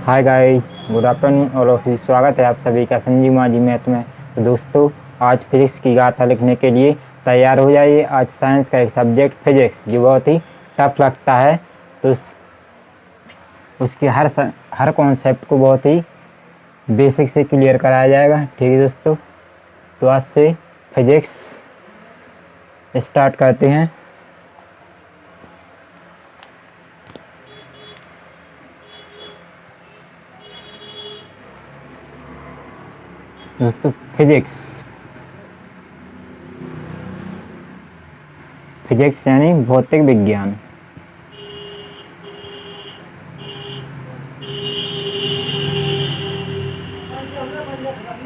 Hi guys, good afternoon all of you. स्वागत है आप सभी का संजीव मांझी मैथ में। तो दोस्तों, आज फिजिक्स की गाथा लिखने के लिए तैयार हो जाइए। आज साइंस का एक सब्जेक्ट फिजिक्स जो बहुत ही टफ लगता है, तो उसके हर कॉन्सेप्ट को बहुत ही बेसिक से क्लियर कराया जाएगा। ठीक है दोस्तों, तो आज से फिजिक्स स्टार्ट करते हैं। दोस्तों, फिजिक्स यानी भौतिक विज्ञान।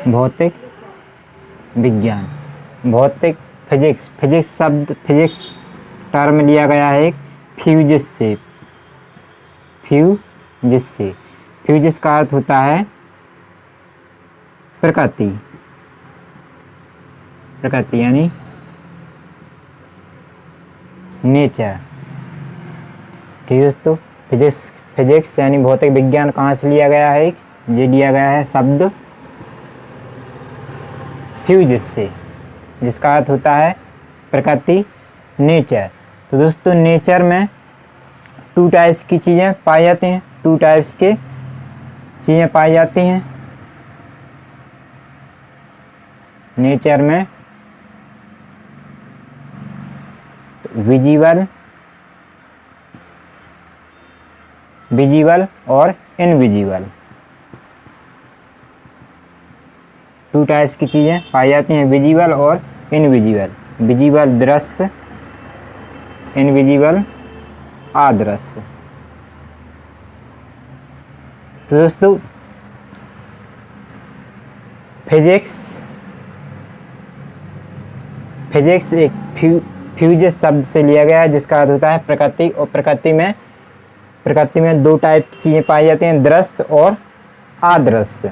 भौतिक विज्ञान, भौतिक फिजिक्स। फिजिक्स टर्म लिया गया है एक फ्यूजिस से। फ्यूजिस का अर्थ होता है प्रकृति यानी नेचर। ठीक है दोस्तों, फिजिक्स यानी भौतिक विज्ञान कहाँ से लिया गया है? ये लिया गया है शब्द फ्यूजिस से, जिसका अर्थ होता है प्रकृति, नेचर। तो दोस्तों, नेचर में टू टाइप्स की चीज़ें पाई जाती हैं। टू टाइप्स के चीज़ें पाई जाती हैं नेचर में। तो विजिबल और इनविजिबल, टू टाइप्स की चीज़ें पाई जाती हैं, विजिबल और इनविजिबल। विजिबल दृश्य, इनविजिबल अदृश्य। तो दोस्तों, फिजिक्स एक फ्यूजिस शब्द से लिया गया है, जिसका अर्थ होता है प्रकृति। और प्रकृति में दो टाइप की चीज़ें पाई जाती हैं, दृश्य और अदृश्य।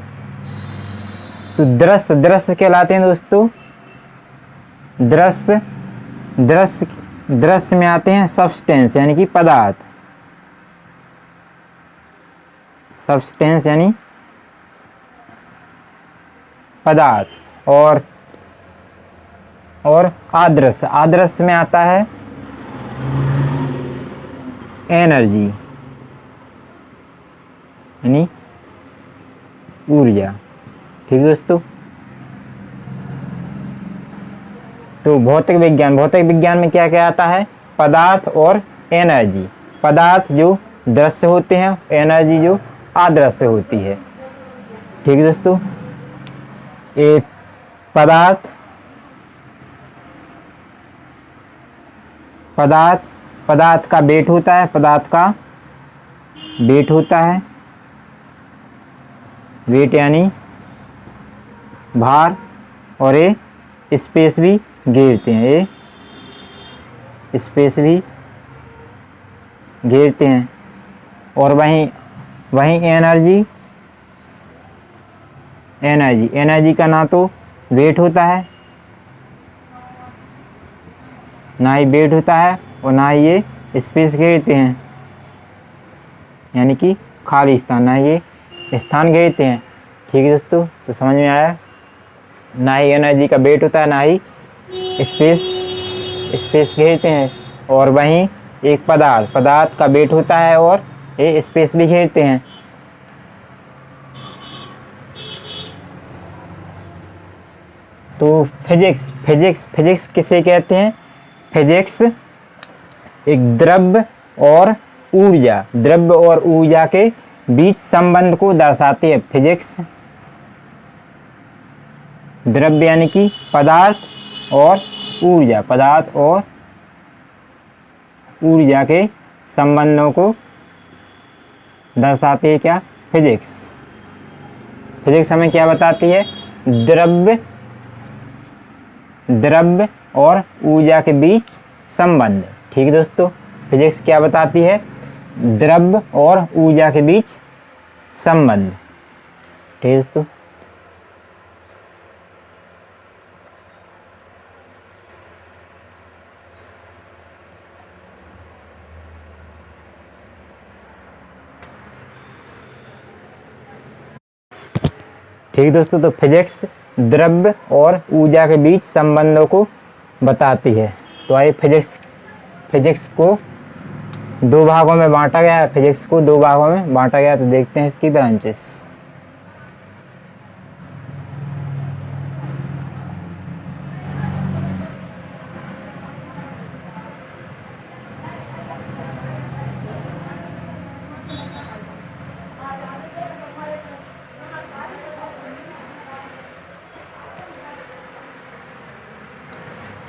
तो दृश्य कहलाते हैं दोस्तों। दृश्य में आते हैं सब्सटेंस यानी कि पदार्थ। सब्सटेंस यानी पदार्थ। और आदर्श में आता है एनर्जी यानी ऊर्जा। ठीक है दोस्तों, तो भौतिक विज्ञान में क्या क्या आता है? पदार्थ और एनर्जी। पदार्थ जो दृश्य होते हैं, एनर्जी जो अदृश्य होती है। ठीक है दोस्तों, ये पदार्थ का वेट होता है। वेट यानी भार। और ये स्पेस भी घेरते हैं, और वहीं एनर्जी का ना तो वेट होता है, और ना ही ये स्पेस घेरते हैं, यानी कि खाली स्थान, ना ये स्थान घेरते हैं। ठीक है दोस्तों, तो समझ में आया? ना ही एनर्जी का वेट होता है, ना ही स्पेस घेरते हैं। और वहीं एक पदार्थ का वेट होता है और ये स्पेस भी घेरते हैं। तो फिजिक्स किसे कहते हैं? फिजिक्स एक द्रव्य और ऊर्जा के बीच संबंध को दर्शाती है। फिजिक्स द्रव्य यानी कि पदार्थ और ऊर्जा के संबंधों को दर्शाती है। क्या? फिजिक्स हमें क्या बताती है? द्रव्य और ऊर्जा के बीच संबंध। ठीक है दोस्तों, फिजिक्स क्या बताती है? द्रव्य और ऊर्जा के बीच संबंध। ठीक है दोस्तों, ठीक दोस्तों, तो फिजिक्स द्रव्य और ऊर्जा के बीच संबंधों को बताती है। तो आइए फिजिक्स को दो भागों में बांटा गया है। फिजिक्स को दो भागों में बांटा गया, तो देखते हैं इसकी ब्रांचेस।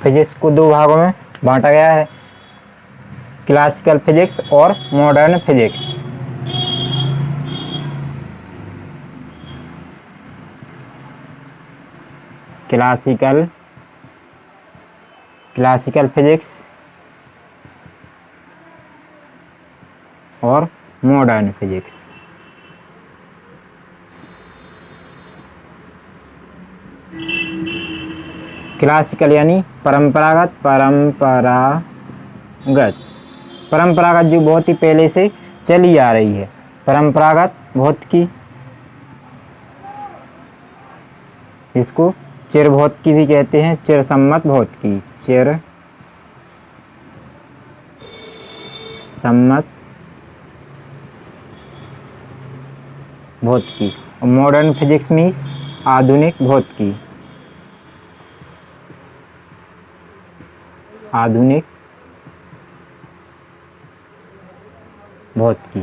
फिजिक्स को दो भागों में बांटा गया है, क्लासिकल फिजिक्स और मॉडर्न फिजिक्स। क्लासिकल फिजिक्स और मॉडर्न फिजिक्स। क्लासिकल यानी परंपरागत जो बहुत ही पहले से चली आ रही है। परंपरागत भौतिकी, इसको चिर भौतिकी भी कहते हैं, चिर सम्मत भौतिकी, चिर सम्मत भौतिकी। और मॉडर्न फिजिक्स मीन्स आधुनिक भौतिकी, आधुनिक भौतिकी।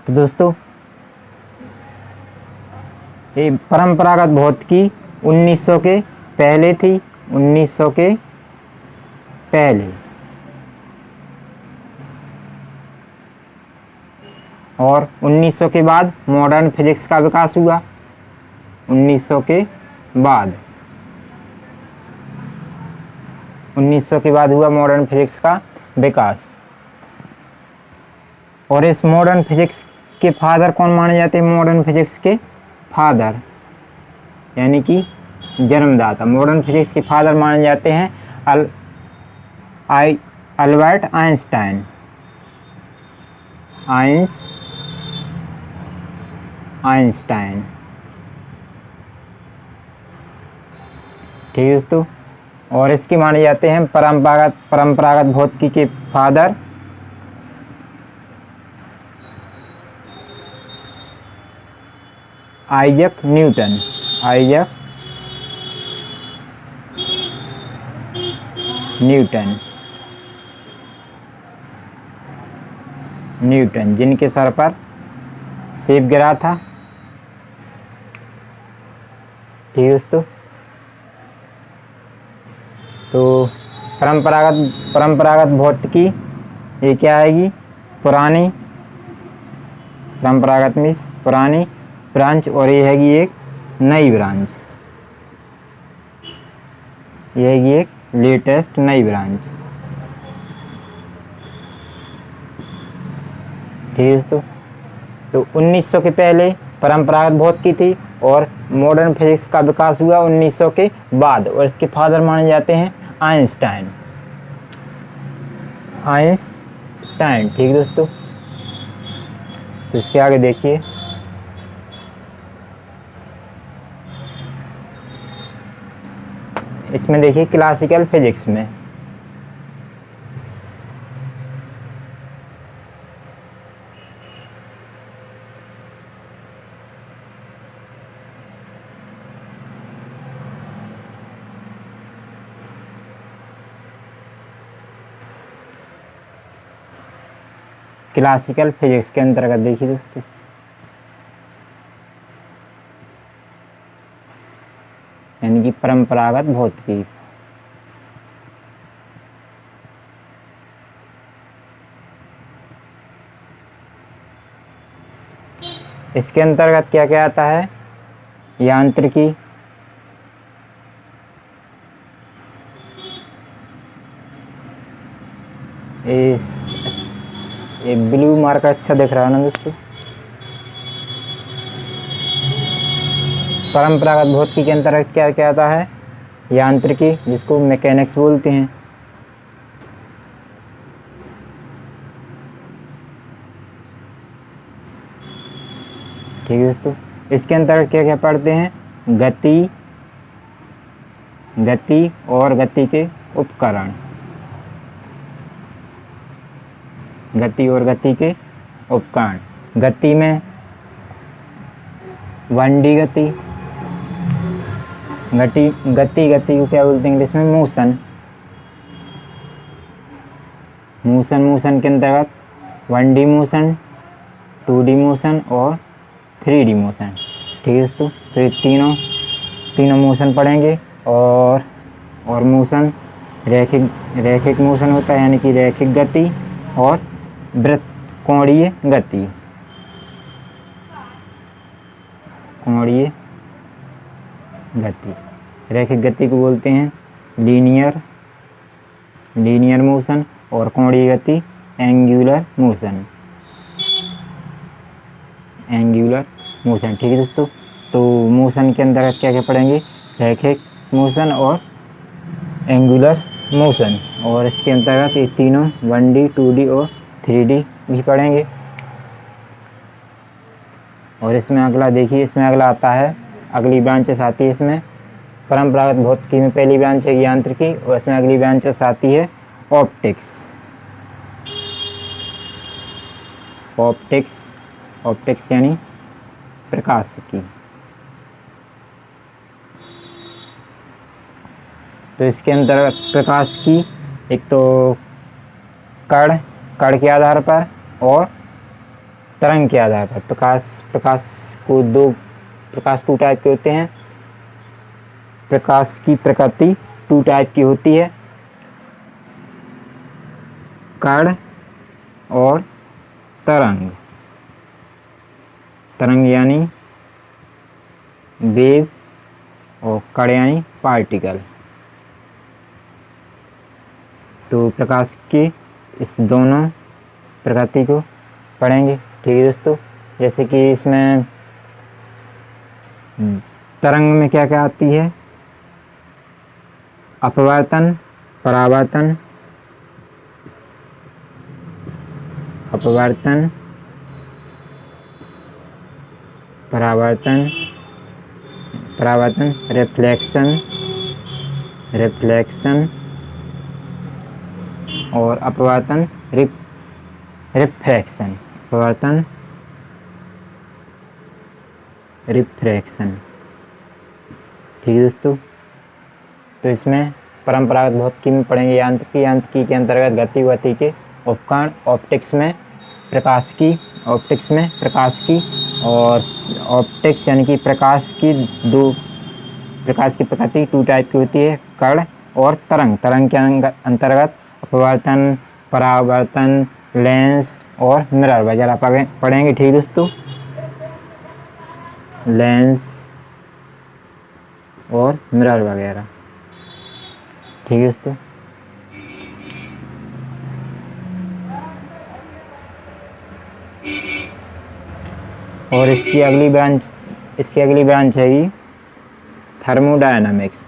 तो दोस्तों, ये परंपरागत भौतिकी 1900 के पहले थी, 1900 के पहले, और 1900 के बाद मॉडर्न फिजिक्स का विकास हुआ। 1900 के बाद हुआ मॉडर्न फिजिक्स का विकास। और इस मॉडर्न फिजिक्स के फादर कौन माने जाते हैं? मॉडर्न फिजिक्स के फादर यानी कि जन्मदाता, मॉडर्न फिजिक्स के फादर माने जाते हैं अल्बर्ट आइंस्टाइन। आइंस्टाइन, ठीक है दोस्तों। और इसके माने जाते हैं परंपरागत भौतिकी के फादर आइजैक न्यूटन। न्यूटन जिनके सर पर सेब गिरा था, ठीक है दोस्तों। तो परंपरागत भौतिकी ये क्या आएगी? पुरानी, परंपरागत मीन्स पुरानी ब्रांच, और ये हैगी एक नई ब्रांच, ये हैगी एक लेटेस्ट नई ब्रांच, ठीक है दोस्तों। तो 1900 के पहले परंपरागत भौतिकी थी और मॉडर्न फिजिक्स का विकास हुआ 1900 के बाद, और इसके फादर माने जाते हैं आइंस्टाइन, ठीक है दोस्तों। तो इसके आगे देखिए, इसमें देखिए क्लासिकल फिजिक्स में क्लासिकल फिजिक्स के अंतर्गत देखिए दोस्तों, यानी कि परंपरागत भौतिकी। इसके अंतर्गत क्या क्या आता है? यांत्रिकी, ये ब्लू मार्क अच्छा दिख रहा है ना दोस्तों। परंपरागत भौतिकी के अंतर्गत क्या क्या आता है? यांत्रिकी, जिसको मैकेनिक्स बोलते हैं, ठीक है दोस्तों। इसके अंतर्गत क्या क्या पढ़ते हैं? गति, गति और गति के उपकरण, गति और गति के उपकरण। गति में 1D गति, गति को क्या बोलते हैं इंग्लिश में? मोशन। मोशन के अंतर्गत 1D मोशन, 2D मोशन और 3D मोशन। ठीक है दोस्तों, तो ये तीनों मोशन पढ़ेंगे। और मोशन रैखिक मोशन होता है, यानी कि रैखिक गति और कोणीय गति। कोणीय गति, रैखिक गति को बोलते हैं लीनियर मोशन और कोणीय गति एंगुलर मोशन। ठीक है दोस्तों, तो मोशन के अंदर क्या क्या पढ़ेंगे? रैखिक मोशन और एंगुलर मोशन। और इसके अंतर्गत ये तीनों 1D, 2D और 3D भी पढ़ेंगे। और इसमें अगला देखिए, इसमें अगला आता है, अगली ब्रांचेस आती है इसमें परंपरागत भौतिकी में पहली ब्रांच है यांत्रिकी, और इसमें अगली ब्रांचेस आती है ऑप्टिक्स यानी प्रकाशिकी। तो इसके अंतर्गत प्रकाश की एक तो कण के आधार पर और तरंग के आधार पर प्रकाश टू टाइप के होते हैं। प्रकाश की प्रकृति 2 टाइप की होती है, कण और तरंग यानी वेव और कण यानी पार्टिकल। तो प्रकाश की इस दोनों प्रकृति को पढ़ेंगे। ठीक है दोस्तों, जैसे कि इसमें तरंग में क्या क्या आती है? अपवर्तन, परावर्तन, रिफ्लेक्शन और अपवर्तन, रिफ्रैक्शन। ठीक है दोस्तों, तो इसमें परंपरागत भौतिकी में पढ़ेंगे यांत्रिकी के अंतर्गत गति के उपकरण, ऑप्टिक्स में प्रकाश की और ऑप्टिक्स यानी कि प्रकाश की प्रकृति 2 टाइप की होती है, कण और तरंग के अंतर्गत अपवर्तन, परावर्तन, लेंस और मिरर वगैरह पढ़ेंगे। ठीक है दोस्तों, लेंस और मिरर वगैरह। ठीक है दोस्तों, और इसकी अगली ब्रांच है ये थर्मोडायनामिक्स।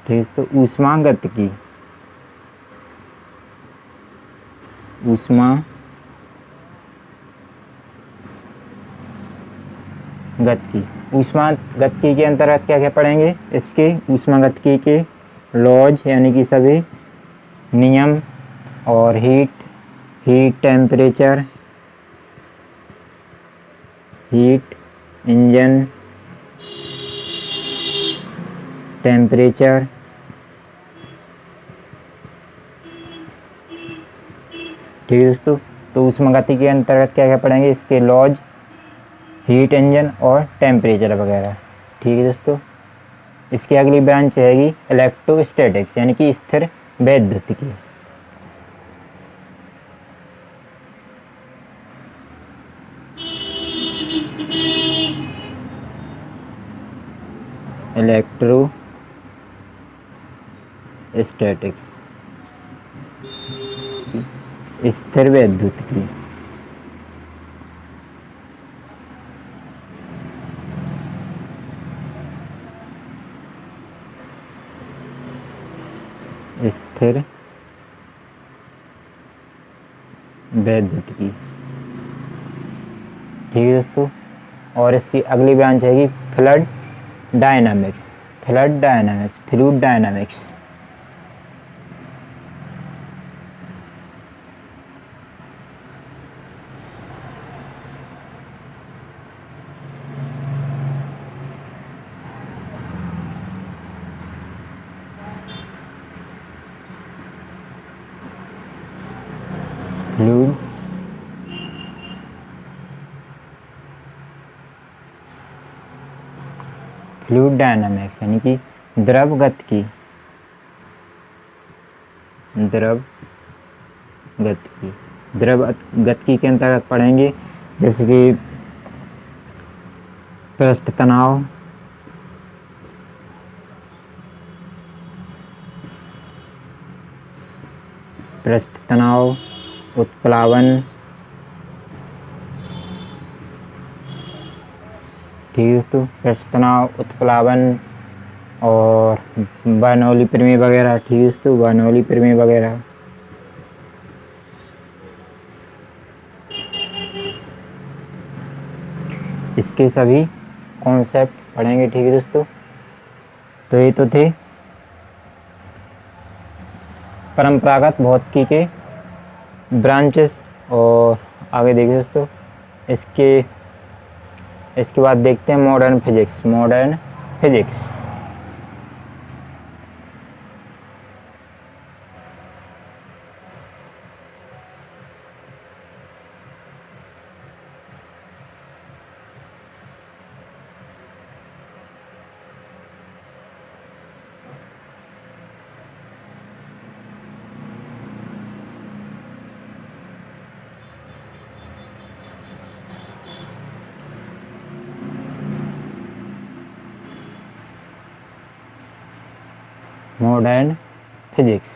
ठीक है, तो ऊष्मागतिकी, ऊष्मागतिकी के अंतर्गत क्या क्या पढ़ेंगे? इसके ऊष्मागतिकी के लॉज यानी कि सभी नियम और हीट टेम्परेचर, इंजन टेम्परेचर, ठीक है दोस्तों, तो ऊष्मागतिकी के अंतर्गत क्या क्या पढ़ेंगे? इसके लॉज, हीट इंजन और टेम्परेचर वगैरह। ठीक है दोस्तों, इसकी अगली ब्रांच रहेगी इलेक्ट्रोस्टैटिक्स यानी कि स्थिर वैद्युतिकी। स्थिर वैद्युतिकी। स्थिर वैद्युतिकी। ठीक है दोस्तों, और इसकी अगली ब्रांच है flood dynamics. Flood dynamics, fluid dynamics. Fluid fluid dynamics यानी कि द्रव गतिकी। द्रव गतिकी, द्रव गतिकी के अंतर्गत पढ़ेंगे जैसे कि पृष्ठ तनाव, पृष्ठ तनाव, उत्प्लावन। ठीक है दोस्तों, पृष्ठ तनाव, उत्प्लावन और बर्नौली प्रमेय वगैरह। ठीक है दोस्तों, बर्नौली प्रमेय वगैरह। इसके सभी कॉन्सेप्ट पढ़ेंगे। ठीक है दोस्तों, तो ये तो थे परंपरागत भौतिकी के ब्रांचेस। और आगे देखिए दोस्तों, इसके बाद देखते हैं modern physics. Modern physics modern physics,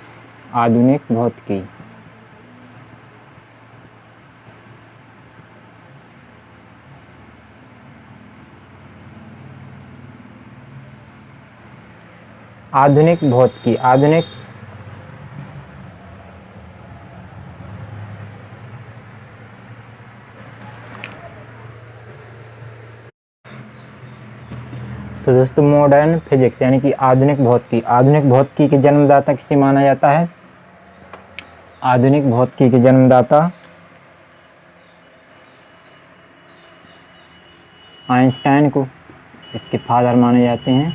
आधुनिक भौतिकी। आधुनिक भौतिकी, आधुनिक तो दोस्तों मॉडर्न फिजिक्स यानी कि आधुनिक भौतिकी। आधुनिक भौतिकी के जन्मदाता किसे माना जाता है? आधुनिक भौतिकी के जन्मदाता आइंस्टाइन को इसके फादर माने जाते हैं।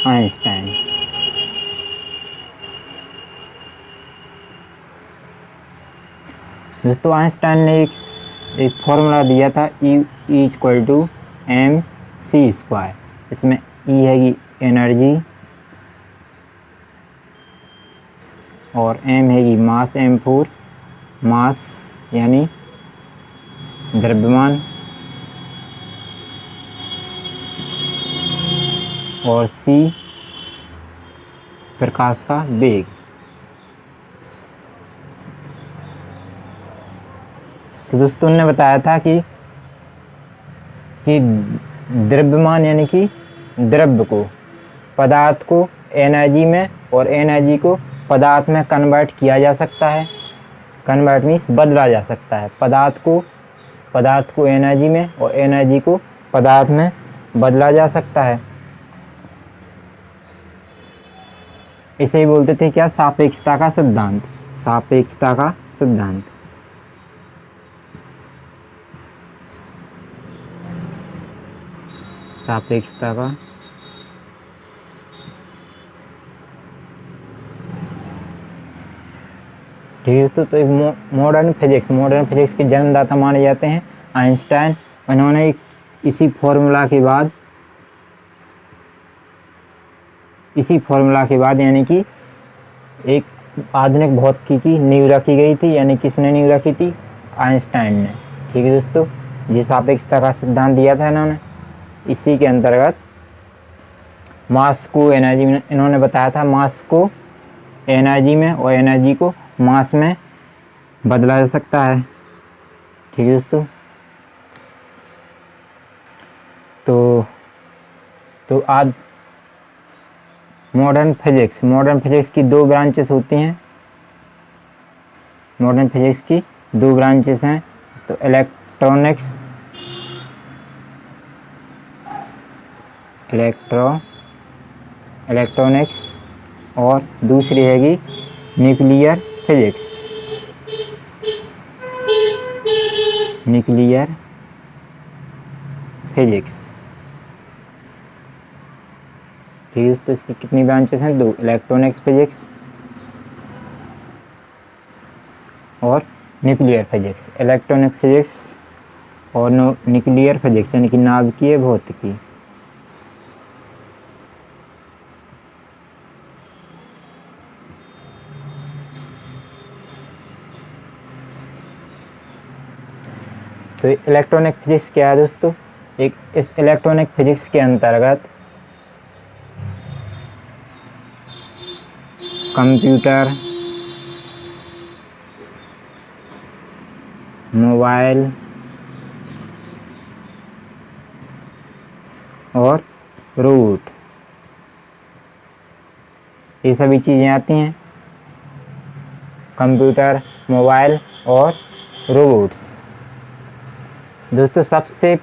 आइंस्टाइन। दोस्तों आइंस्टाइन ने एक फॉर्मूला दिया था, E=mc²। इसमें E है एनर्जी और m है मास, m4 मास यानी द्रव्यमान, और c प्रकाश का वेग। तो दोस्तों ने बताया था कि द्रव्यमान यानी कि द्रव्य को, पदार्थ को एनर्जी में और एनर्जी को पदार्थ में कन्वर्ट किया जा सकता है। कन्वर्ट मीन्स बदला जा सकता है। पदार्थ को एनर्जी में और एनर्जी को पदार्थ में बदला जा सकता है। इसे ही बोलते थे क्या? सापेक्षता का सिद्धांत। सापेक्षता का सिद्धांत। सापेक्षता का ठीक है दोस्तों, तो एक मॉडर्न फिजिक्स के जन्मदाता माने जाते हैं आइंस्टाइन। उन्होंने इसी फॉर्मूला के बाद यानी कि एक आधुनिक भौतिकी की नींव रखी गई थी। यानी किसने नींव रखी थी? आइंस्टाइन ने। ठीक है दोस्तों, जिस सापेक्षता का सिद्धांत दिया था इन्होंने, इसी के अंतर्गत मास को एनर्जी में, इन्होंने बताया था मास को एनर्जी में और एनर्जी को मास में बदला जा सकता है। ठीक है दोस्तों, तो आज मॉडर्न फिजिक्स की दो ब्रांचेस होती हैं। मॉडर्न फिजिक्स की दो ब्रांचेस हैं, तो इलेक्ट्रॉनिक्स और दूसरी हैगी न्यूक्लियर फिजिक्स। ठीक है, तो इसकी कितनी ब्रांचेस हैं? दो, इलेक्ट्रॉनिक्स फिजिक्स और न्यूक्लियर फिजिक्स। इलेक्ट्रॉनिक फिजिक्स और न्यूक्लियर फिजिक्स यानी कि नाभिकीय भौतिकी। तो इलेक्ट्रॉनिक फिजिक्स क्या है दोस्तों? इस इलेक्ट्रॉनिक फिजिक्स के अंतर्गत कंप्यूटर, मोबाइल और रोबोट, ये सभी चीज़ें आती हैं। कंप्यूटर, मोबाइल और रोबोट्स। दोस्तों सबसे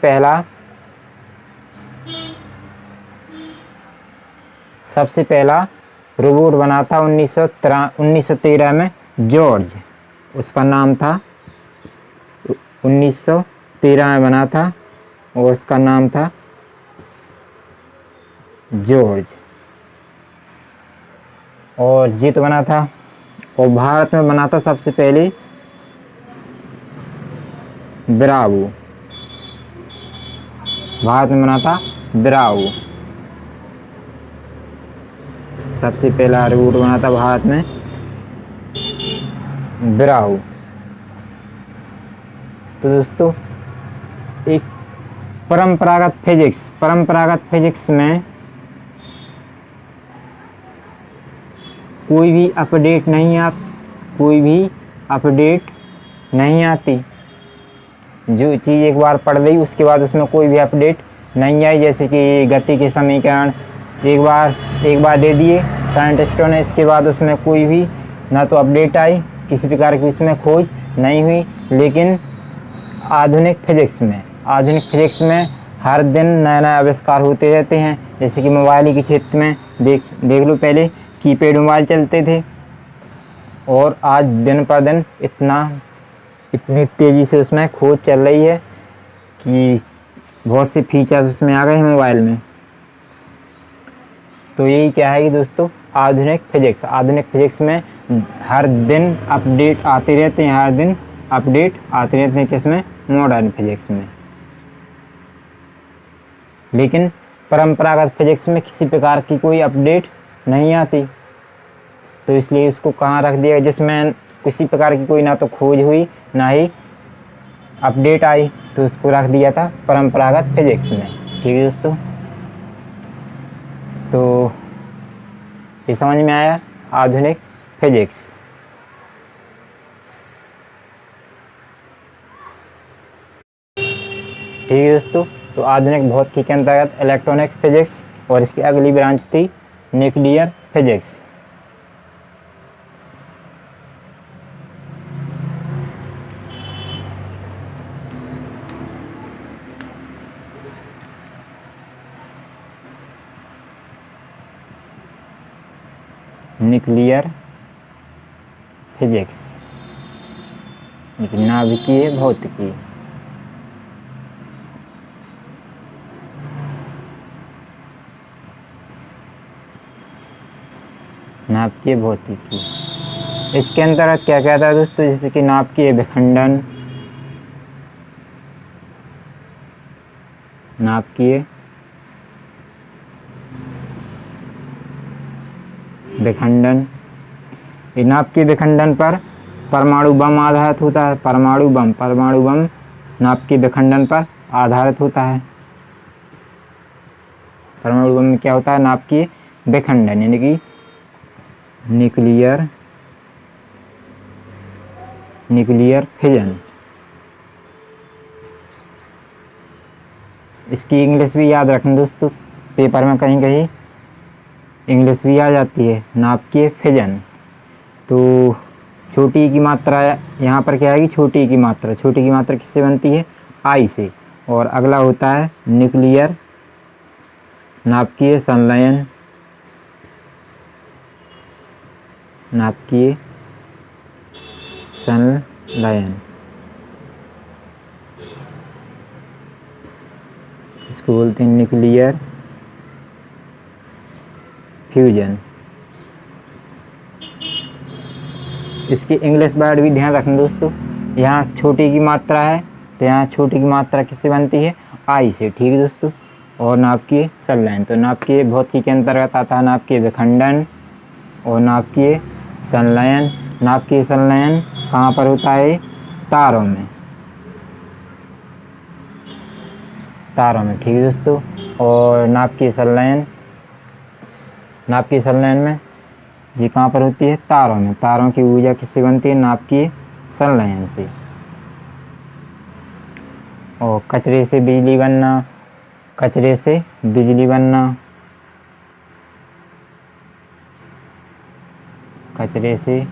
पहला रोबोट बना था 1913 में जॉर्ज, उसका नाम था 1913 में बना था और उसका नाम था जॉर्ज। और जीत बना था। और भारत में बना था सबसे पहले ब्रावो। भारत में बना था ब्रावो, सबसे पहला रोबोट बना था भारत में ब्रावो। तो दोस्तों एक परंपरागत फिजिक्स में कोई भी अपडेट नहीं आती। जो चीज़ एक बार पढ़ ली उसके बाद उसमें कोई भी अपडेट नहीं आई। जैसे कि गति के समीकरण एक बार दे दिए साइंटिस्टों ने, इसके बाद उसमें कोई भी ना तो अपडेट आई, किसी प्रकार की उसमें खोज नहीं हुई। लेकिन आधुनिक फिजिक्स में हर दिन नया आविष्कार होते रहते हैं। जैसे कि मोबाइल के क्षेत्र में देख लो, पहले कीपैड मोबाइल चलते थे और आज दिन पर दिन इतनी तेज़ी से उसमें खोज चल रही है कि बहुत से फीचर्स उसमें आ गए हैं मोबाइल में। तो यही क्या है कि दोस्तों आधुनिक फिजिक्स में हर दिन अपडेट आते रहते हैं। किसमें? मॉडर्न फिजिक्स में। लेकिन परंपरागत फिजिक्स में किसी प्रकार की कोई अपडेट नहीं आती, तो इसलिए इसको कहाँ रख दिया जिसमें किसी प्रकार की कोई ना तो खोज हुई ना ही अपडेट आई, तो उसको रख दिया था परंपरागत फिजिक्स में। ठीक है दोस्तों, तो ये समझ में आया आधुनिक फिजिक्स। ठीक है दोस्तों, तो आधुनिक भौतिकी के अंतर्गत इलेक्ट्रॉनिक फिजिक्स और इसकी अगली ब्रांच थी न्यूक्लियर फिजिक्स। न्यूक्लियर फिजिक्स नाभिकीय भौतिकी। नाभिकीय भौतिकी इसके अंतर्गत क्या कहता है दोस्तों? जैसे कि नाभिकीय विखंडन, नाभिकीय विखंडन पर परमाणु बम आधारित होता है। परमाणु बम नाभिकीय विखंडन पर आधारित होता है। परमाणु बम में क्या होता है? नाभिकीय विखंडन यानी कि न्यूक्लियर फिजन। इसकी इंग्लिश भी याद रखें दोस्तों, पेपर में कहीं इंग्लिश भी आ जाती है। नाभिकीय फिजन, तो छोटी की मात्रा यहाँ पर क्या आएगी, छोटी की मात्रा। छोटी की मात्रा किससे बनती है, आई से। और अगला होता है न्यूक्लियर नाभिकीय संलयन। नाभिकीय संलयन, इसको बोलते हैं न्यूक्लियर फ्यूजन। इसकी इंग्लिश वर्ड भी ध्यान रखना दोस्तों। यहाँ छोटी की मात्रा है तो यहाँ छोटी की मात्रा किससे बनती है, आई से, ठीक है दोस्तों। और नाभिकीय संलयन, तो नाभिकीय भौतिकी के अंतर्गत आता है नाभिकीय विखंडन और नाभिकीय संलयन। नाभिकीय संलयन कहाँ पर होता है, तारों में। तारों में, ठीक है दोस्तों। और नाभिकीय संलयन में ये कहाँ पर होती है, तारों में। तारों की ऊर्जा किससे बनती है, नाभिकीय संलयन से। और कचरे से बिजली बनना, कचरे से बिजली बनना, कचरे से,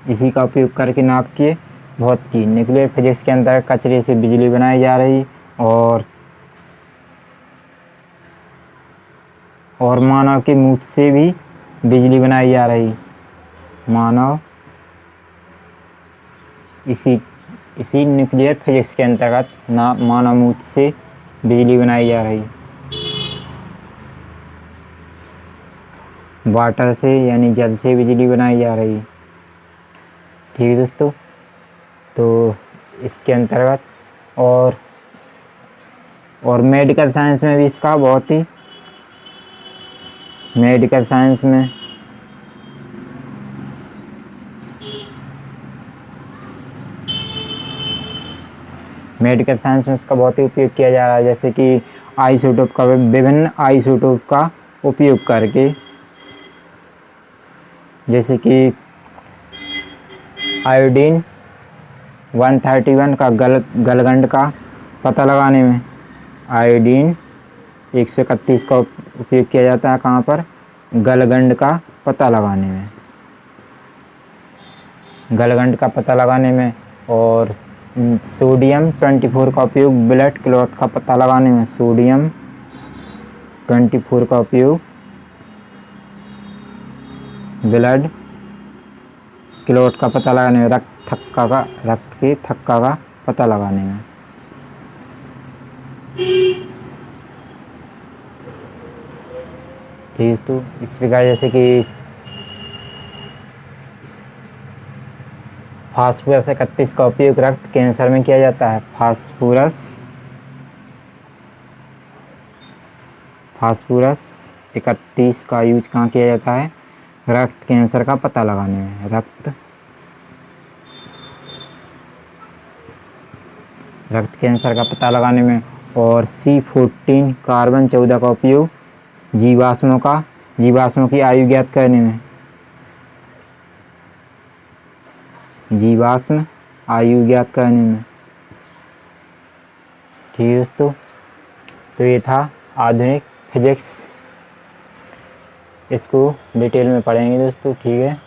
इसी का उपयोग करके नाभिकीय भौतिकी न्यूक्लियर फिजिक्स के अंदर कचरे से बिजली बनाई जा रही। और मानव के मूत्र से भी बिजली बनाई जा रही। मानव, इसी न्यूक्लियर फिजिक्स के अंतर्गत मानव मूत्र से बिजली बनाई जा रही। वाटर से यानी जल से बिजली बनाई जा रही, ठीक है दोस्तों। तो इसके अंतर्गत और मेडिकल साइंस में भी इसका बहुत ही, मेडिकल साइंस में इसका बहुत ही उपयोग किया जा रहा है। जैसे कि आइसोटोप का, विभिन्न आइसोटोप का उपयोग करके, जैसे कि आयोडीन 131 का गलगंड का पता लगाने में, आयोडीन 131 का उपयोग किया जाता है कहाँ पर, गलगंड का पता लगाने में, गलगंड का पता लगाने में। और सोडियम 24 का उपयोग ब्लड क्लॉट का पता लगाने में, सोडियम 24 का उपयोग ब्लड क्लॉट का पता लगाने में, रक्त के थक्का का पता लगाने में। ठीक, तो इस प्रकार जैसे कि फास्फोरस 31 का उपयोग रक्त कैंसर में किया जाता है। फास्फोरस 31 का यूज कहाँ किया जाता है, रक्त कैंसर का पता लगाने में, रक्त कैंसर का पता लगाने में। और C14 कार्बन 14 का उपयोग जीवाश्मों की आयु ज्ञात करने में, जीवाश्म आयु ज्ञात करने में। ठीक है दोस्तों, तो ये था आधुनिक फिजिक्स। इसको डिटेल में पढ़ेंगे दोस्तों, ठीक है।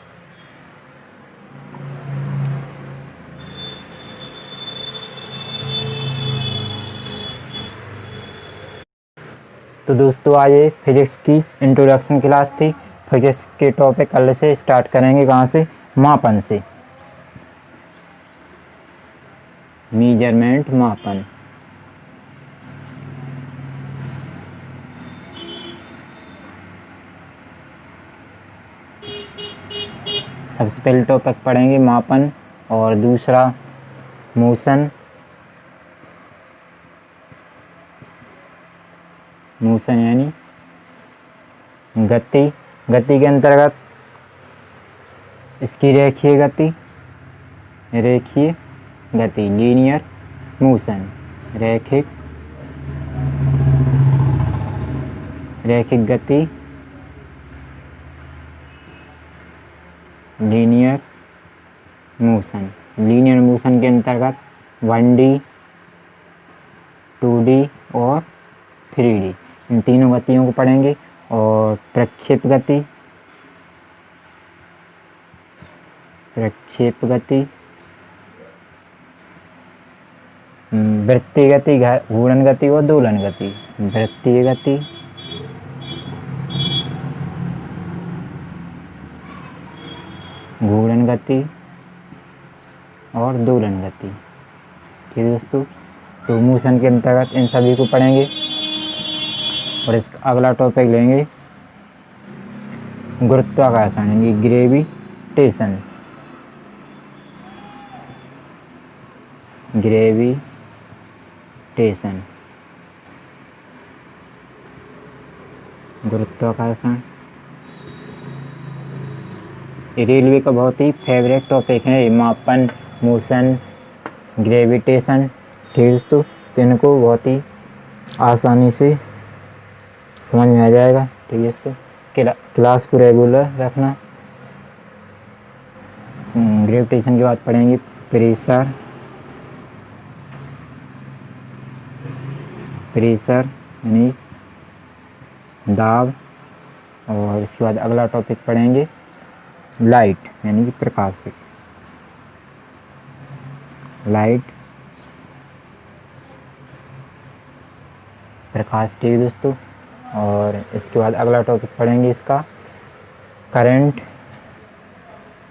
तो दोस्तों आज ये फिजिक्स की इंट्रोडक्शन क्लास थी। फिजिक्स के टॉपिक कल से स्टार्ट करेंगे, कहाँ से, मापन से, मेजरमेंट, मापन। सबसे पहले टॉपिक पढ़ेंगे मापन और दूसरा मोशन, यानी गति। गति के अंतर्गत इसकी रेखीय गति, लीनियर मोशन, रैखिक गति, लीनियर मोशन। लीनियर मोशन के अंतर्गत 1D, 2D और 3D। इन तीनों गतियों को पढ़ेंगे। और प्रक्षेप गति, वृत्तीय गति, घूर्णन गति और दोलन गति। वृत्तीय गति, घूर्णन गति और दोलन गति। ठीक है दोस्तों, तो मोशन के अंतर्गत इन सभी को पढ़ेंगे। और इसका अगला टॉपिक लेंगे गुरुत्वाकर्षण यानी ग्रेविटेशन। गुरुत्वाकर्षण रेलवे का बहुत ही फेवरेट टॉपिक है। मापन, मोशन, ग्रेविटेशन। ठीक है दोस्तों, तो इनको बहुत ही आसानी से समझ में आ जाएगा। ठीक है दोस्तों, क्लास को रेगुलर रखना। ग्रेविटेशन के बाद पढ़ेंगे प्रेशर यानी दाब। और इसके बाद अगला टॉपिक पढ़ेंगे लाइट यानी कि प्रकाश। ठीक है दोस्तों। और इसके बाद अगला टॉपिक पढ़ेंगे इसका करंट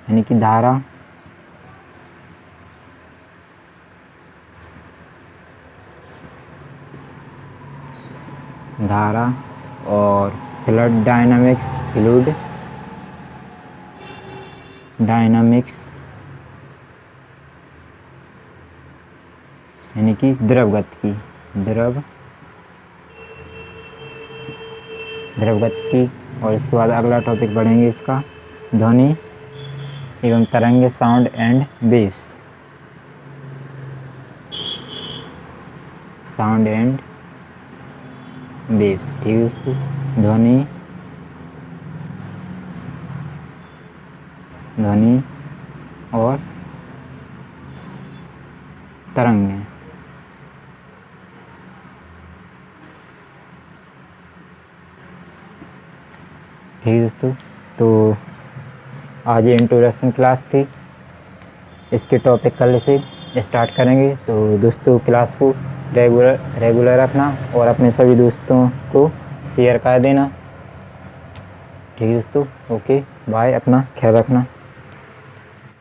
यानी कि धारा। और फ्लूइड डायनामिक्स यानी कि द्रव गति की। और इसके बाद अगला टॉपिक पढ़ेंगे इसका ध्वनि एवं तरंगे, साउंड एंड वेव्स। ठीक है दोस्तों, ध्वनि और तरंगे। ठीक है दोस्तों, तो आज ये इंट्रोडक्शन क्लास थी। इसके टॉपिक कल से स्टार्ट करेंगे। तो दोस्तों क्लास को रेगुलर रखना और अपने सभी दोस्तों को शेयर कर देना। ठीक है दोस्तों, ओके बाय, अपना ख्याल रखना।